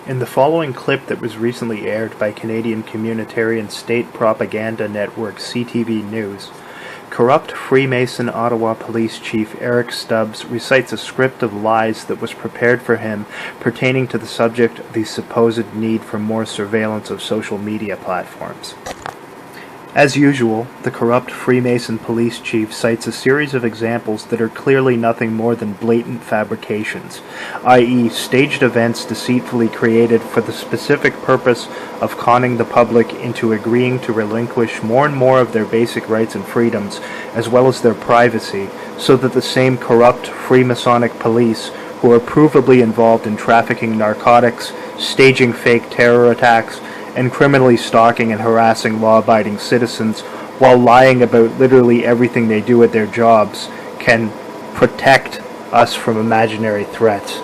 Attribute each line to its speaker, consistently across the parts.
Speaker 1: In the following clip that was recently aired by Canadian Communitarian state propaganda network CTV News, corrupt Freemason Ottawa Police Chief Eric Stubbs recites a script of lies that was prepared for him pertaining to the subject of the supposed need for more surveillance of social media platforms. As usual, the corrupt Freemason police chief cites a series of examples that are clearly nothing more than blatant fabrications, i.e. staged events deceitfully created for the specific purpose of conning the public into agreeing to relinquish more and more of their basic rights and freedoms, as well as their privacy, so that the same corrupt Freemasonic police, who are provably involved in trafficking narcotics, staging fake terror attacks, and criminally stalking and harassing law-abiding citizens while lying about literally everything they do at their jobs, can protect us from imaginary threats.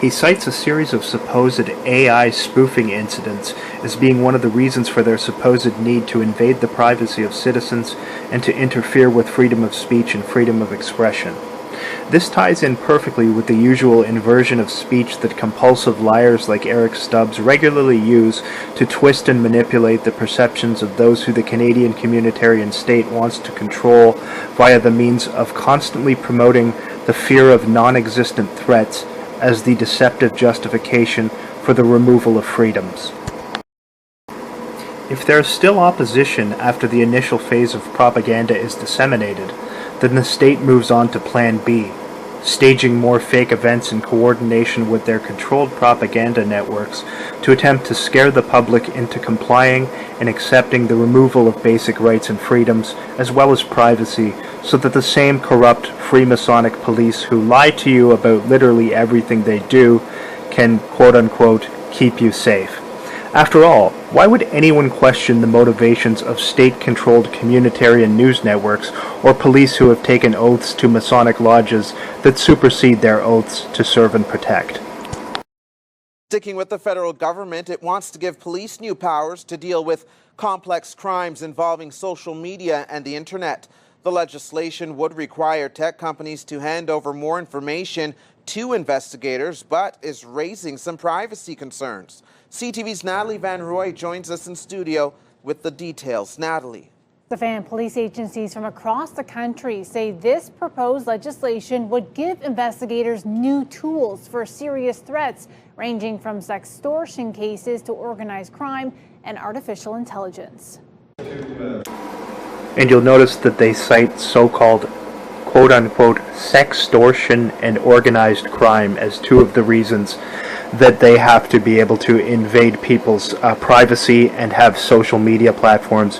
Speaker 1: He cites a series of supposed AI spoofing incidents as being one of the reasons for their supposed need to invade the privacy of citizens and to interfere with freedom of speech and freedom of expression. This ties in perfectly with the usual inversion of speech that compulsive liars like Eric Stubbs regularly use to twist and manipulate the perceptions of those who the Canadian communitarian state wants to control via the means of constantly promoting the fear of non-existent threats as the deceptive justification for the removal of freedoms. If there is still opposition after the initial phase of propaganda is disseminated, then the state moves on to Plan B, staging more fake events in coordination with their controlled propaganda networks to attempt to scare the public into complying and accepting the removal of basic rights and freedoms, as well as privacy, so that the same corrupt Freemasonic police who lie to you about literally everything they do can, quote-unquote, keep you safe. After all, why would anyone question the motivations of state-controlled communitarian news networks or police who have taken oaths to Masonic lodges that supersede their oaths to serve and protect?
Speaker 2: Sticking with the federal government, it wants to give police new powers to deal with complex crimes involving social media and the internet. The legislation would require tech companies to hand over more information to investigators, but is raising some privacy concerns. CTV's Natalie Van Roy joins us in studio with the details. Natalie.
Speaker 3: Stefan, police agencies from across the country say this proposed legislation would give investigators new tools for serious threats, ranging from sextortion cases to organized crime and artificial intelligence.
Speaker 1: And you'll notice that they cite so-called quote-unquote sextortion and organized crime as two of the reasons that they have to be able to invade people's privacy and have social media platforms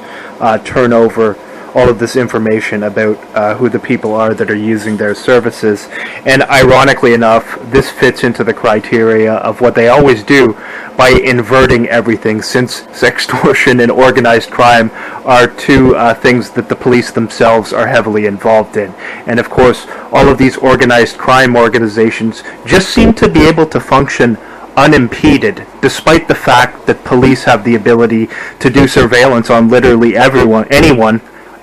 Speaker 1: turn over all of this information about who the people are that are using their services. And ironically enough, this fits into the criteria of what they always do by inverting everything, since sextortion and organized crime are two things that the police themselves are heavily involved in. And of course, all of these organized crime organizations just seem to be able to function unimpeded, despite the fact that police have the ability to do surveillance on literally anyone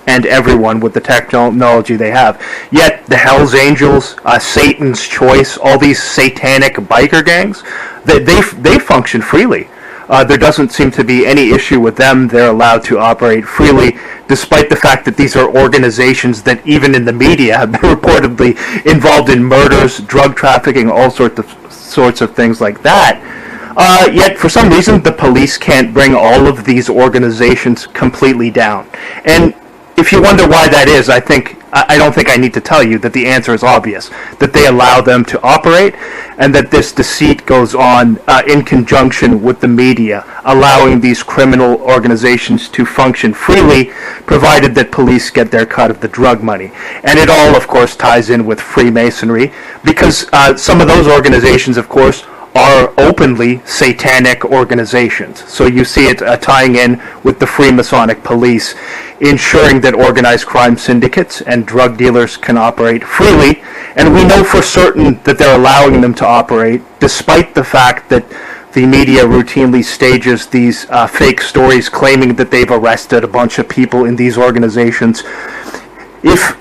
Speaker 1: and everyone with the technology they have. Yet the Hells Angels, Satan's Choice, all these satanic biker gangs, they function freely. There doesn't seem to be any issue with them. They're allowed to operate freely, despite the fact that these are organizations that even in the media have been reportedly involved in murders, drug trafficking, all sorts of things like that. Yet for some reason the police can't bring all of these organizations completely down. And if you wonder why that is, I don't think I need to tell you that the answer is obvious, that they allow them to operate, and that this deceit goes on in conjunction with the media, allowing these criminal organizations to function freely, provided that police get their cut of the drug money. And it all, of course, ties in with Freemasonry, because some of those organizations, of course, are openly satanic organizations. So you see it tying in with the Freemasonic police, ensuring that organized crime syndicates and drug dealers can operate freely. And we know for certain that they're allowing them to operate, despite the fact that the media routinely stages these fake stories claiming that they've arrested a bunch of people in these organizations. If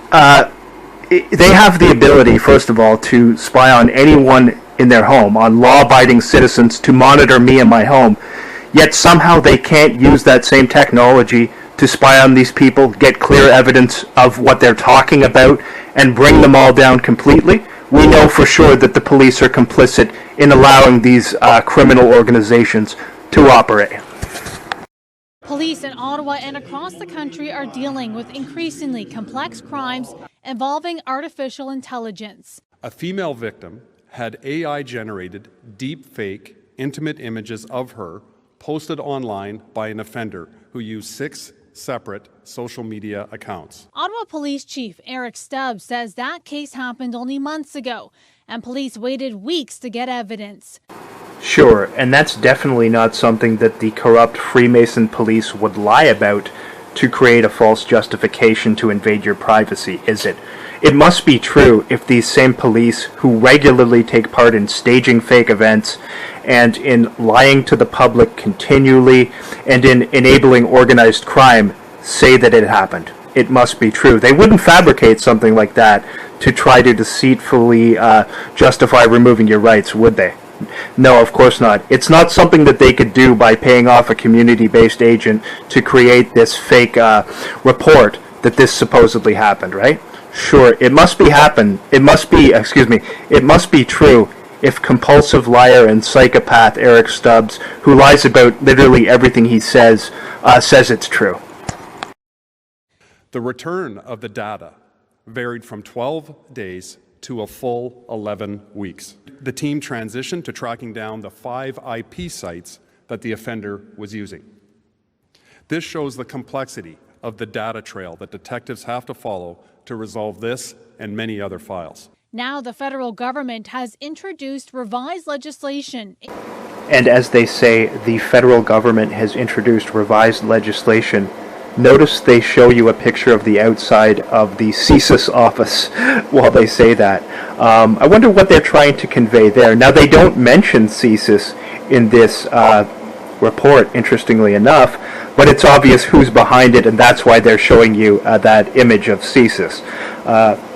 Speaker 1: they have the ability, first of all, to spy on anyone in their home, on law-abiding citizens to monitor me and my home, yet somehow they can't use that same technology to spy on these people, get clear evidence of what they're talking about, and bring them all down completely. We know for sure that the police are complicit in allowing these criminal organizations to operate.
Speaker 3: Police in Ottawa and across the country are dealing with increasingly complex crimes involving artificial intelligence.
Speaker 4: A female victim had AI-generated deep-fake intimate images of her posted online by an offender who used 6 separate social media accounts.
Speaker 3: Ottawapolice Chief Eric Stubbs says that case happened only months ago, and police waited weeks to get evidence.
Speaker 1: Sure, and that's definitely not something that the corrupt Freemason police would lie about to create a false justification to invade your privacy, is it? It must be true if these same police who regularly take part in staging fake events and in lying to the public continually and in enabling organized crime say that it happened. It must be true. They wouldn't fabricate something like that to try to deceitfully justify removing your rights, would they? No, of course not. It's not something that they could do by paying off a community-based agent to create this fake report that this supposedly happened, right? Sure, it must be it must be true if compulsive liar and psychopath Eric Stubbs, who lies about literally everything he says it's true.
Speaker 4: The return of the data varied from 12 days to a full 11 weeks. The team transitioned to tracking down the 5 IP sites that the offender was using. This shows the complexity of the data trail that detectives have to follow to resolve this and many other files.
Speaker 3: Now the federal government has introduced revised legislation.
Speaker 1: And as they say, the federal government has introduced revised legislation. Notice they show you a picture of the outside of the CSIS office while they say that. I wonder what they're trying to convey there. Now, they don't mention CSIS in this report, interestingly enough, but it's obvious who's behind it, and that's why they're showing you that image of CSIS.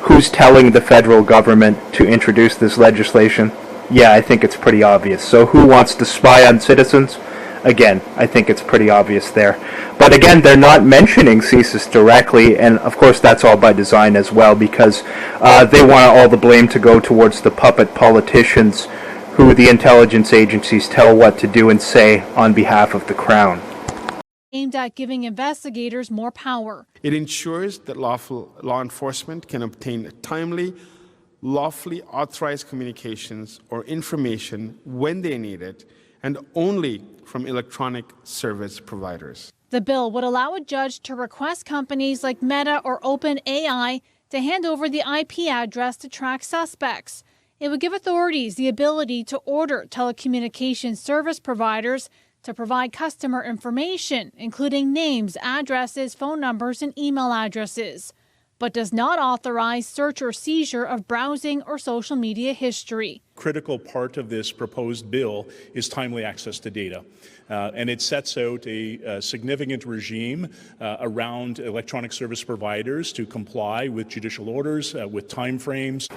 Speaker 1: Who's telling the federal government to introduce this legislation? Yeah, I think it's pretty obvious. So who wants to spy on citizens? Again, I think it's pretty obvious there. But again, they're not mentioning CSIS directly, and of course that's all by design as well, because they want all the blame to go towards the puppet politicians who the intelligence agencies tell what to do and say on behalf of the Crown.
Speaker 3: Aimed at giving investigators more power.
Speaker 5: It ensures that law enforcement can obtain timely, lawfully authorized communications or information when they need it, and only from electronic service providers.
Speaker 3: The bill would allow a judge to request companies like Meta or OpenAI to hand over the IP address to track suspects. It would give authorities the ability to order telecommunications service providers to provide customer information, including names, addresses, phone numbers, and email addresses, but does not authorize search or seizure of browsing or social media history.
Speaker 6: Critical part of this proposed bill is timely access to data. And it sets out a significant regime around electronic service providers to comply with judicial orders, with timeframes.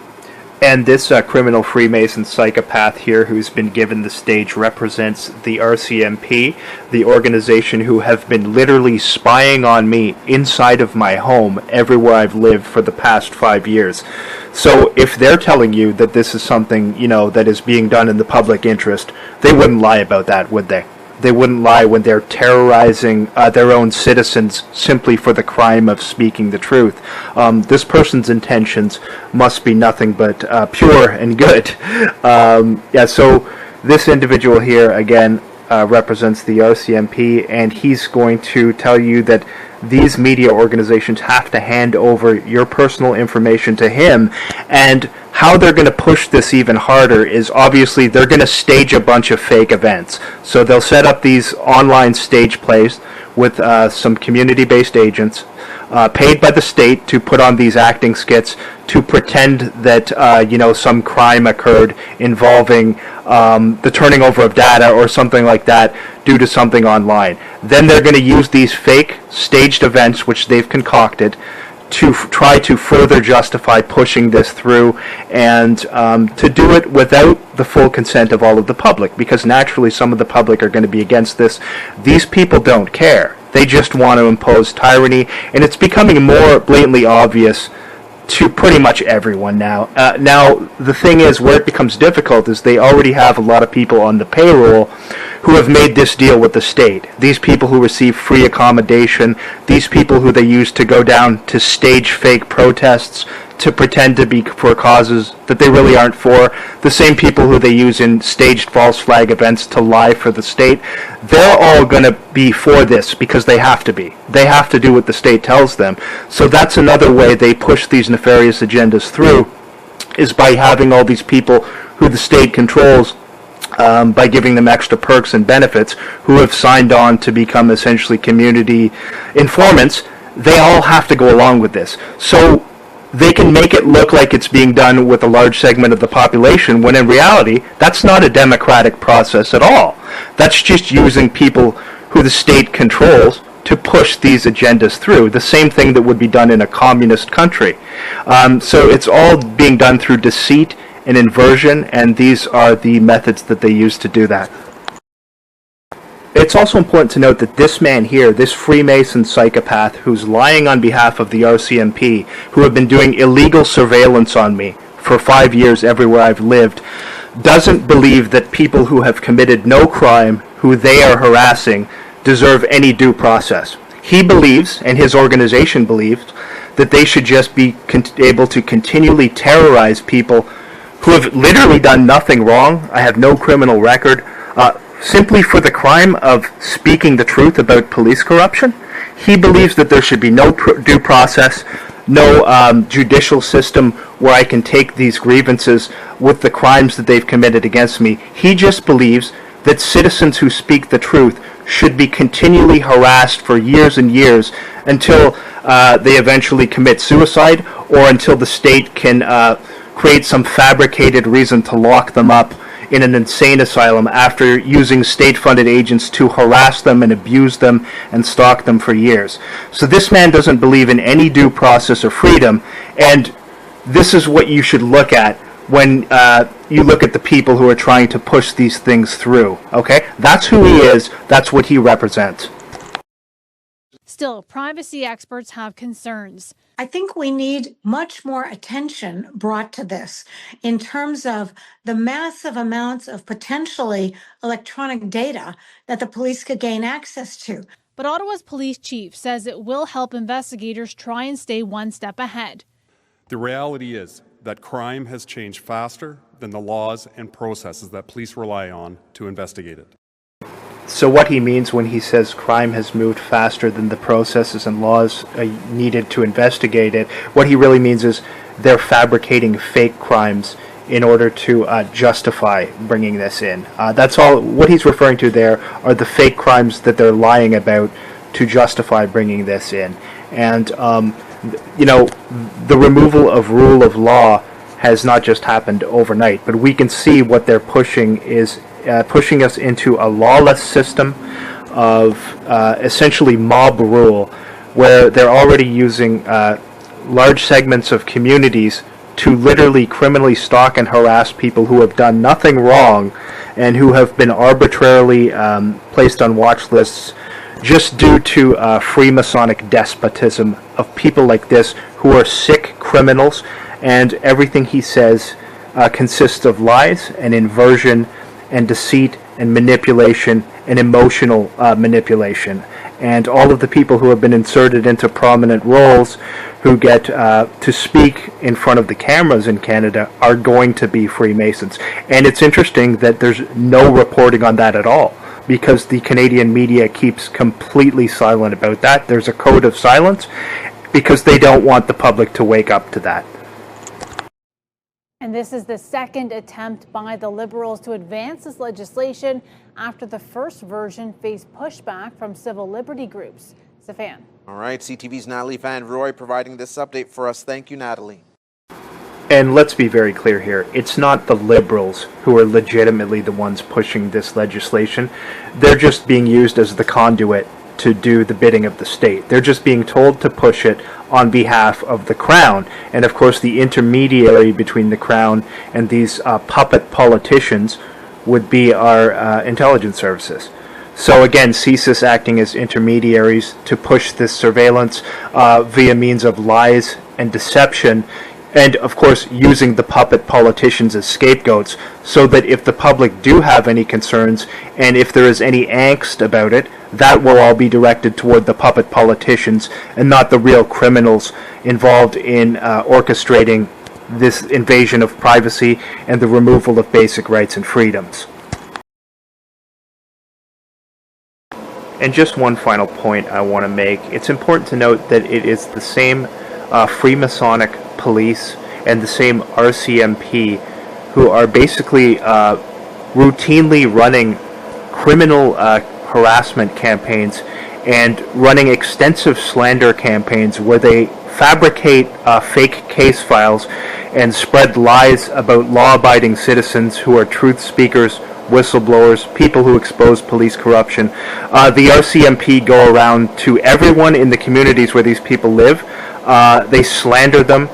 Speaker 1: And this criminal Freemason psychopath here who's been given the stage represents the RCMP, the organization who have been literally spying on me inside of my home everywhere I've lived for the past 5 years. So if they're telling you that this is something, that is being done in the public interest, they wouldn't lie about that, would they? They wouldn't lie when they're terrorizing their own citizens simply for the crime of speaking the truth. This person's intentions must be nothing but pure and good. So this individual here, again, represents the RCMP, and he's going to tell you that these media organizations have to hand over your personal information to him, and how they're going to push this even harder is obviously they're going to stage a bunch of fake events. So they'll set up these online stage plays with some community-based agents paid by the state to put on these acting skits to pretend that some crime occurred involving the turning over of data or something like that due to something online. Then they're going to use these fake staged events, which they've concocted, to try to further justify pushing this through, and to do it without the full consent of all of the public, because naturally some of the public are going to be against this. These people don't care. They just want to impose tyranny, and it's becoming more blatantly obvious to pretty much everyone now. Now, the thing is, where it becomes difficult is they already have a lot of people on the payroll who have made this deal with the state. These people who receive free accommodation, these people who they use to go down to stage fake protests to pretend to be for causes that they really aren't for, the same people who they use in staged false flag events to lie for the state, they're all going to be for this because they have to be. They have to do what the state tells them. So that's another way they push these nefarious agendas through, is by having all these people who the state controls, by giving them extra perks and benefits, who have signed on to become essentially community informants. They all have to go along with this. So they can make it look like it's being done with a large segment of the population, when in reality, that's not a democratic process at all. That's just using people who the state controls to push these agendas through, the same thing that would be done in a communist country. So it's all being done through deceit and inversion, and these are the methods that they use to do that. It's also important to note that this man here, this Freemason psychopath who's lying on behalf of the RCMP, who have been doing illegal surveillance on me for 5 years everywhere I've lived, doesn't believe that people who have committed no crime, who they are harassing, deserve any due process. He believes, and his organization believes, that they should just be able to continually terrorize people who have literally done nothing wrong. I have no criminal record. Simply for the crime of speaking the truth about police corruption. He believes that there should be no due process, no judicial system where I can take these grievances with the crimes that they've committed against me. He just believes that citizens who speak the truth should be continually harassed for years and years until they eventually commit suicide, or until the state can create some fabricated reason to lock them up in an insane asylum after using state-funded agents to harass them and abuse them and stalk them for years. So this man doesn't believe in any due process or freedom, and this is what you should look at when you look at the people who are trying to push these things through, okay? That's who he is. That's what he represents.
Speaker 3: Still, privacy experts have concerns.
Speaker 7: I think we need much more attention brought to this in terms of the massive amounts of potentially electronic data that the police could gain access to.
Speaker 3: But Ottawa's police chief says it will help investigators try and stay one step ahead.
Speaker 4: The reality is that crime has changed faster than the laws and processes that police rely on to investigate it.
Speaker 1: So what he means when he says crime has moved faster than the processes and laws needed to investigate it, what he really means is they're fabricating fake crimes in order to justify bringing this in. That's all. What he's referring to there are the fake crimes that they're lying about to justify bringing this in. And, you know, the removal of rule of law has not just happened overnight, but we can see what they're pushing is pushing us into a lawless system of essentially mob rule, where they're already using large segments of communities to literally criminally stalk and harass people who have done nothing wrong and who have been arbitrarily placed on watch lists just due to Freemasonic despotism of people like this who are sick criminals, and everything he says consists of lies and inversion and deceit and manipulation and emotional manipulation. And all of the people who have been inserted into prominent roles who get to speak in front of the cameras in Canada are going to be Freemasons. And it's interesting that there's no reporting on that at all, because the Canadian media keeps completely silent about that. There's a code of silence because they don't want the public to wake up to that.
Speaker 3: And this is the second attempt by the Liberals to advance this legislation after the first version faced pushback from civil liberty groups. Stefan.
Speaker 2: All right, CTV's Natalie Van Roy providing this update for us. Thank you, Natalie.
Speaker 1: And let's be very clear here. It's not the Liberals who are legitimately the ones pushing this legislation. They're just being used as the conduit to do the bidding of the state. They're just being told to push it on behalf of the Crown. And of course, the intermediary between the Crown and these puppet politicians would be our intelligence services. So again, CSIS acting as intermediaries to push this surveillance via means of lies and deception, and of course using the puppet politicians as scapegoats, so that if the public do have any concerns and if there is any angst about it, that will all be directed toward the puppet politicians and not the real criminals involved in orchestrating this invasion of privacy and the removal of basic rights and freedoms. And just one final point I want to make. It's important to note that it is the same Freemasonic police and the same RCMP who are basically routinely running criminal harassment campaigns and running extensive slander campaigns where they fabricate fake case files and spread lies about law-abiding citizens who are truth speakers, whistleblowers, people who expose police corruption. The RCMP go around to everyone in the communities where these people live. They slander them.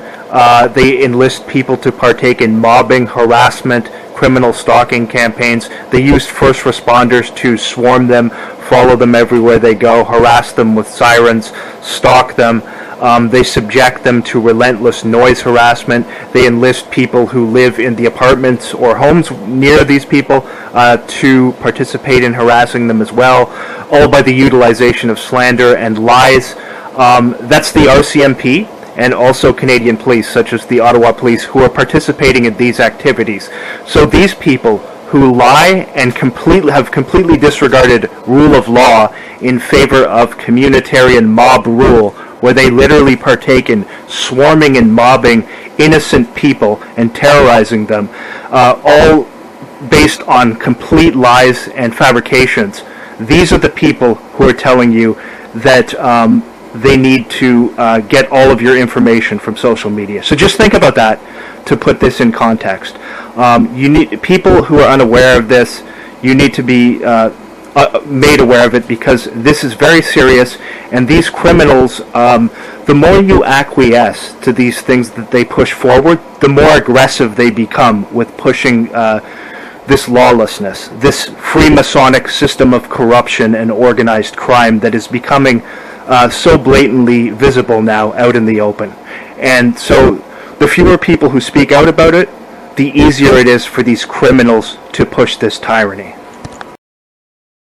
Speaker 1: They enlist people to partake in mobbing, harassment, criminal stalking campaigns. They use first responders to swarm them, follow them everywhere they go, harass them with sirens, stalk them. They subject them to relentless noise harassment. They enlist people who live in the apartments or homes near these people to participate in harassing them as well, all by the utilization of slander and lies. That's the RCMP and also Canadian police, such as the Ottawapolice, who are participating in these activities. So these people who lie and have completely disregarded rule of law in favor of communitarian mob rule, where they literally partake in swarming and mobbing innocent people and terrorizing them, all based on complete lies and fabrications. These are the people who are telling you that they need to get all of your information from social media. So just think about that to put this in context. You need people who are unaware of this. You need to be made aware of it, because this is very serious, and these criminals, the more you acquiesce to these things that they push forward, the more aggressive they become with pushing this lawlessness, this Freemasonic system of corruption and organized crime that is becoming so blatantly visible now out in the open. And so the fewer people who speak out about it, the easier it is for these criminals to push this tyranny.